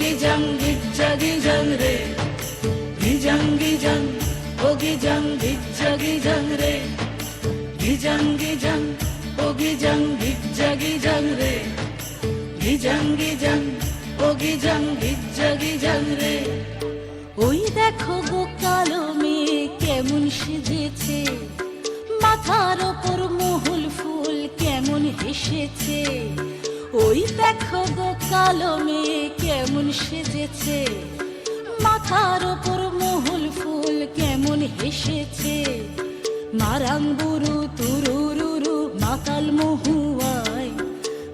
gijang gijang re, gijang, oh gijang gijang re, gijang, oh gijang gijang re, gijang, oh gijang gijang re। ওই দেখো গো কালো মেয়ে কেমন সেজেছে, মাথার ওপর মহুল ফুল কেমন হেসেছে। ওই দেখো গো কালো মেয়ে কেমন সেজেছে, মাথার ওপর মহুল ফুল কেমন হেসেছে। মারাং বুরু তুরুরুরু মাতাল মহুয়ায়,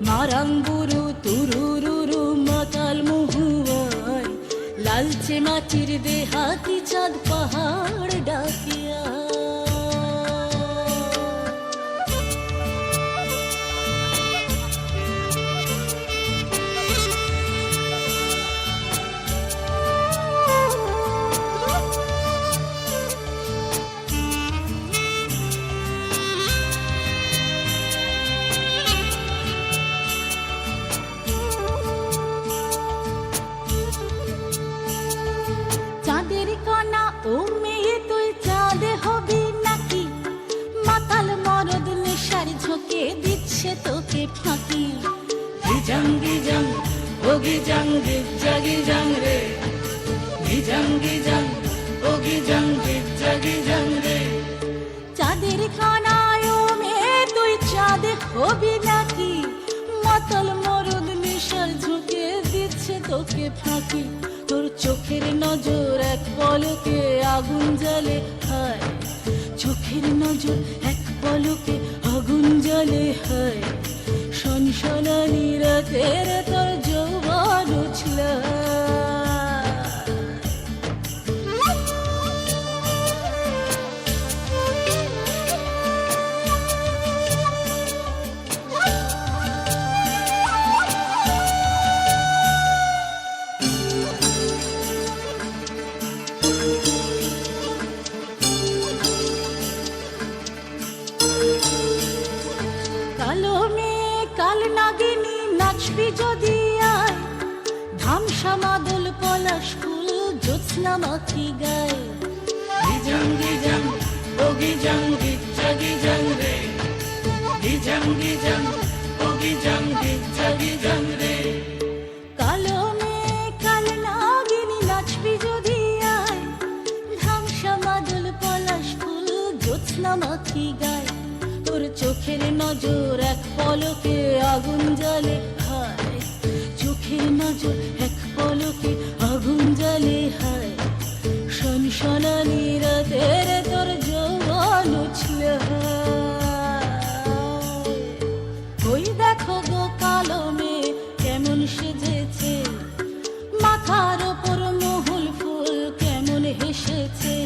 মারাং বুরু তুরুরুরু মাতাল মহুয়ায়। লালচে মাটির দেহাতি চাঁদ পাহাড় ডাকিয়া। চাঁদের কণা ও মেয়ে তুই চাঁদে হবি নাকি, মাতাল মরদ নেশার ঝোঁকে দিচ্ছে তোকে ফাঁকি। গিজang, oh gijang gijang re, gijang, oh gijang gijang re। চাঁদের কণায় ও মেয়ে তুই চাঁদে হবি নাকি, মাতাল মরদ নেশার ঝোঁকে দিচ্ছে তোকে ফাঁকি। তোর চোখের নজর এক পলকে আগুন জ্বলে হায়, চোখের নজর এক পলকে আগুন জ্বলে হায়। সনসনানি রাতের তোর যৌবন উছল। কালো মেয়ে কাল নাগিনী নাচবি যদি আয়, ধামসা মাদল পলাশ ফুল জ্যোৎস্না মাখি গায়। গিজang, oh gijang re, gijang, oh gijang gijang re। কালো মেয়ে কাল নাগিনী নাচবি যদি আয়, ধামসা মাদল পলাশ ফুল জ্যোৎস্না মাখি গায়। তোর চোখের নজর এক পলকে আগুন জ্বলে হায়, চোখের নজর এক পলকে আগুন জ্বলে হায়। সনসনানি রাতের তোর যৌবন উছল হায়। ওই দেখো গো কালো মেয়ে কেমন সেজেছে, মাথার ওপর মহুল ফুল কেমন হেসেছে।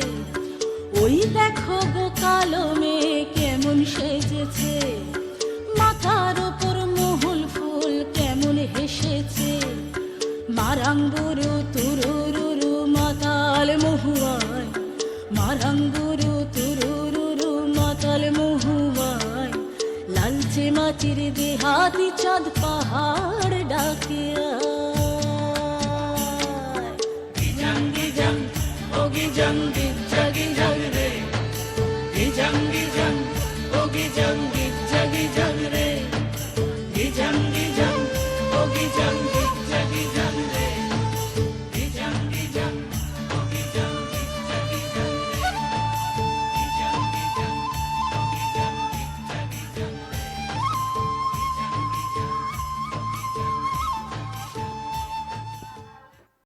ওই দেখো গো কালো মেয়ে কেমন সেজেছে, মাথার ওপর মহুল ফুল কেমন হেসেছে। মারাং বুরু তুরুরুরু মাতাল মহুয়ায়, মারাং বুরু তুরুরুরু মাতাল মহুয়ায়। লালচে মাটির দেহাতি চাঁদ পাহাড় ডাকিয়া। Gijang, oh gijang re, gijang, oh gijang